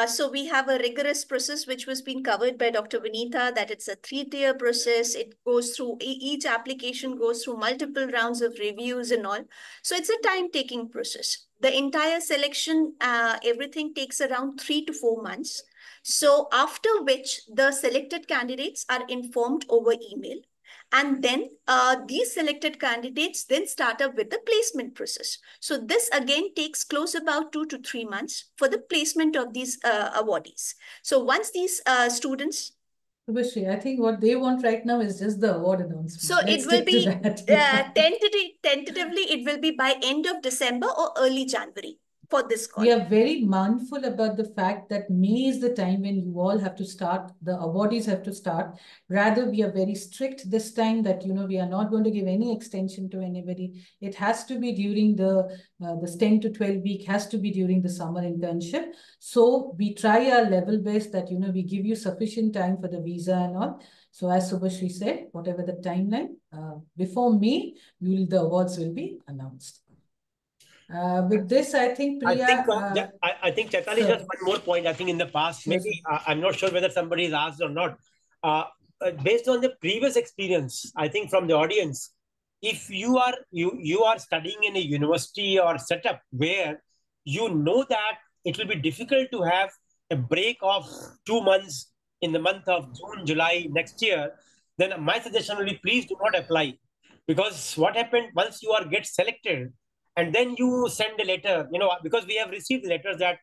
So we have a rigorous process which was being covered by Dr. Vinita, that it's a 3-tier process. It goes through, each application goes through multiple rounds of reviews and all. So it's a time-taking process. The entire selection, everything takes around 3 to 4 months. So after which the selected candidates are informed over email. And then these selected candidates then start up with the placement process. So this again takes close about 2 to 3 months for the placement of these awardees. So once these students... Subhashri, I think what they want right now is just the award announcement. So it will be, tentatively, it will be by end of December or early January. For this call. We are very mindful about the fact that May is the time when you all have to start, the awardees have to start. Rather, we are very strict this time that, we are not going to give any extension to anybody. It has to be during the 10 to 12 week, has to be during the summer internship. So we try our level best that, we give you sufficient time for the visa and all. So as Subhashri said, whatever the timeline, before May, the awards will be announced. With this, I think, Priya... I think Chaitali, just one more point. I think in the past, maybe, I'm not sure whether somebody is asked or not. Based on the previous experience, I think from the audience, if you are studying in a university or setup where you know that it will be difficult to have a break of 2 months in the month of June, July next year, then my suggestion will be please do not apply. Because what happened once you get selected, and then you send a letter, because we have received letters that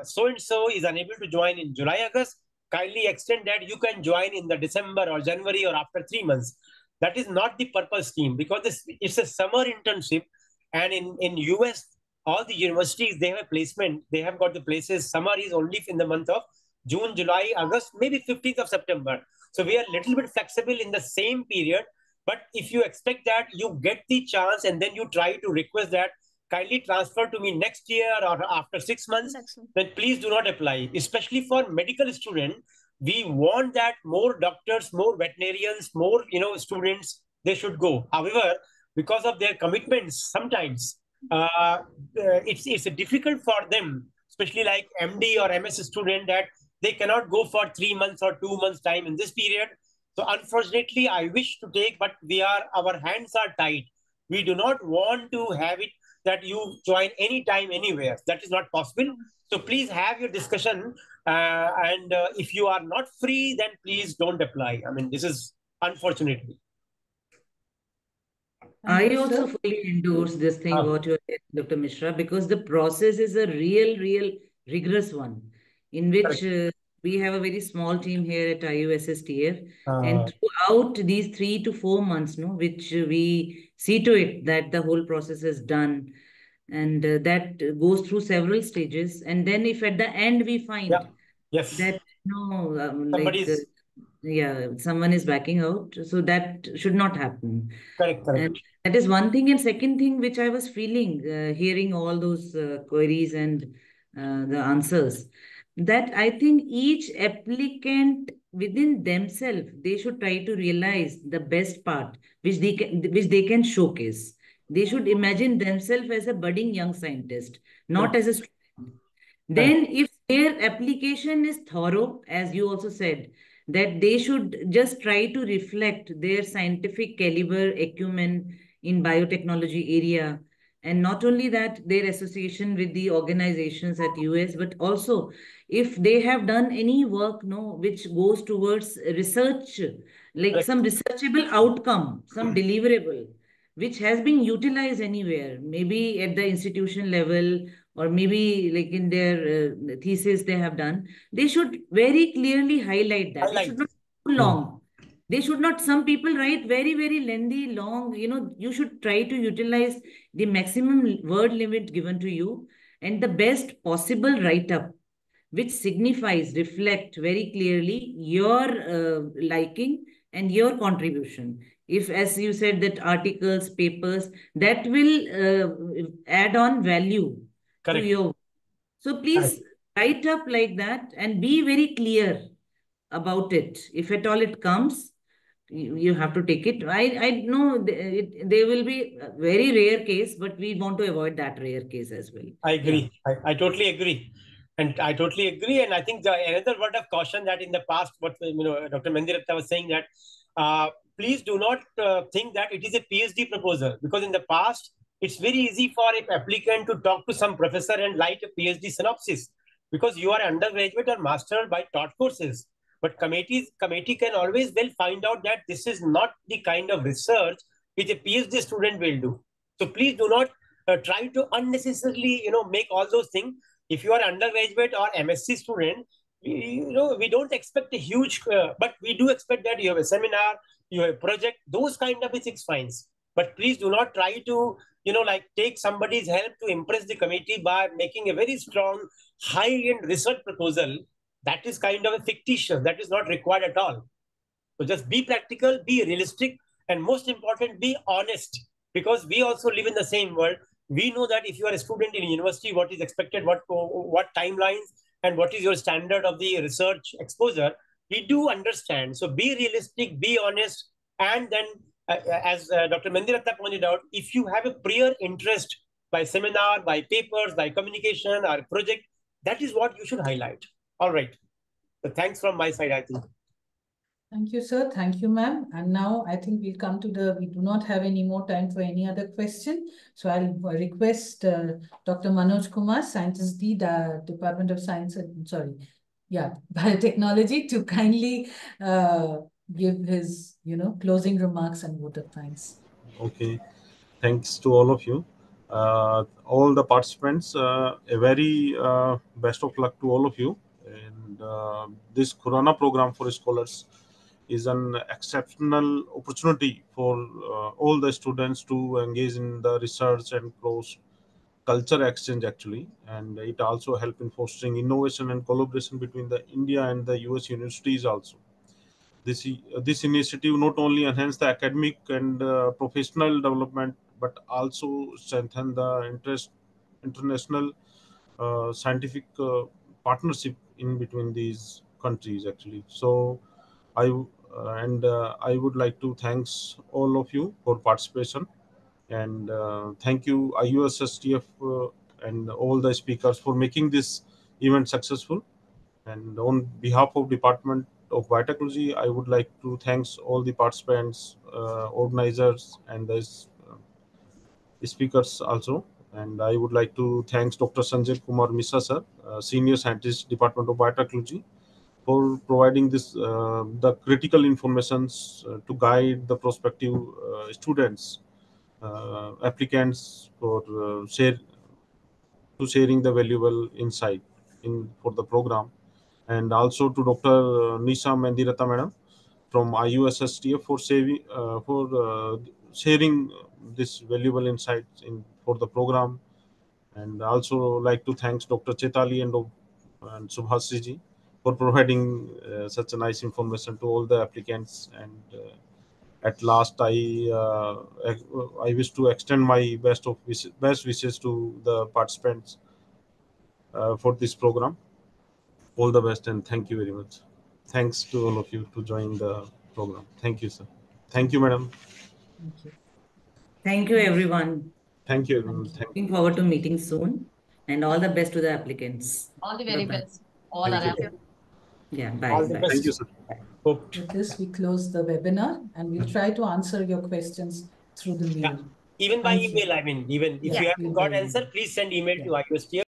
so-and-so is unable to join in July, August, kindly extend that you can join in the December or January or after 3 months. That is not the purpose scheme, because it's a summer internship. And in US, all the universities, they have a placement. They have got the places. Summer is only in the month of June, July, August, maybe 15th of September. So we are a little bit flexible in the same period. But if you expect that you get the chance and then you try to request that kindly transfer to me next year or after 6 months, then please do not apply. Especially for medical students, we want that more doctors, more veterinarians, more students, they should go. However, because of their commitments, sometimes it's difficult for them, especially like MD or MS student, that they cannot go for 3 months or 2 months time in this period. So unfortunately, I wish to take, but our hands are tied. We do not want to have it that you join anytime, anywhere. That is not possible. So please have your discussion. And if you are not free, then please don't apply. I mean, this is unfortunately. I also fully endorse this thing, what you are saying, Dr. Mishra, because the process is a real rigorous one, in which we have a very small team here at IUSSTF, and throughout these 3 to 4 months, which we see to it that the whole process is done, and that goes through several stages. And then if at the end we find that someone is backing out, so that should not happen. Correct. And that is one thing. And second thing which I was feeling, hearing all those queries and the answers, that I think each applicant within themselves, they should try to realize the best part which they can showcase. They should imagine themselves as a budding young scientist, not as a student. Then if their application is thorough, as you also said, that they should just try to reflect their scientific caliber, acumen in biotechnology area. And not only that, their association with the organizations at US, but also if they have done any work, which goes towards research, like some researchable outcome, some deliverable, which has been utilized anywhere, maybe at the institution level, or maybe like in their thesis they have done, they should very clearly highlight that. It should not be too long. They should not, some people write very lengthy, long, you should try to utilize the maximum word limit given to you and the best possible write-up, which signifies, reflect very clearly your liking and your contribution. If, as you said, that articles, papers, that will add on value to your. So please write up like that and be very clear about it. If at all it comes, you have to take it. I know there will be a very rare case, but we want to avoid that rare case as well. I agree. Yeah. I totally agree. And I totally agree. And I think another word of caution that in the past, what Dr. Mendiratta was saying, that please do not think that it is a PhD proposal, because in the past, it's very easy for an applicant to talk to some professor and write a PhD synopsis, because you are undergraduate or master by taught courses. But committee can always find out that this is not the kind of research which a PhD student will do. So please do not try to unnecessarily, make all those things. If you are undergraduate or MSc student, we don't expect a huge, but we do expect that you have a seminar, you have a project, those kind of things fine. But please do not try to, take somebody's help to impress the committee by making a very strong, high-end research proposal. That is kind of a fictitious. That is not required at all. So just be practical, be realistic, and most important, be honest. Because we also live in the same world. We know that if you are a student in university, what is expected, what timelines, and what is your standard of the research exposure, we do understand. So be realistic, be honest, and then as Dr. Mendiratta pointed out, if you have a prior interest by seminar, by papers, by communication or project, that is what you should highlight. All right. So thanks from my side, I think. Thank you, sir. Thank you, ma'am. And now I think we'll come to we do not have any more time for any other question. So I'll request Dr. Manoj Kumar, Scientist D, Department of Science, Biotechnology, to kindly give his, closing remarks and vote of thanks. Okay. Thanks to all of you. All the participants, a very best of luck to all of you. And this Khorana program for scholars is an exceptional opportunity for all the students to engage in the research and cross culture exchange actually, and it also help in fostering innovation and collaboration between the India and the US universities also. this initiative not only enhance the academic and professional development, but also strengthen the international scientific partnership in between these countries actually. So I would like to thanks all of you for participation, and thank you IUSSTF and all the speakers for making this event successful. And on behalf of Department of Biotechnology, I would like to thanks all the participants, organizers, and the speakers also. And I would like to thanks Dr. Sanjay Kumar Mishra sir, Senior Scientist, Department of Biotechnology, for providing this the critical informations to guide the prospective students, applicants for sharing the valuable insight in for the program, and also to Dr. Nisha Mendirata madam from IUSSTF for sharing this valuable insights in for the program. And also like to thanks Dr. Chetali and Subhasri ji for providing such a nice information to all the applicants. And at last, I wish to extend my best wishes to the participants for this program. All the best and thank you very much. Thanks to all of you to join the program. Thank you, sir. Thank you, madam. Thank you. Thank you, everyone. Thank you, everyone. Looking forward to meeting soon, and all the best to the applicants. All the very Bye-bye. best. All Thank our you. applicants. Yeah, bye. All the Bye. best. Thank you, sir. Hope. With this, we close the webinar and we'll try to answer your questions through the mail. Even by Thank you. email, I mean, even if Yeah, you haven't by got email. answer, please send email to IUSTF.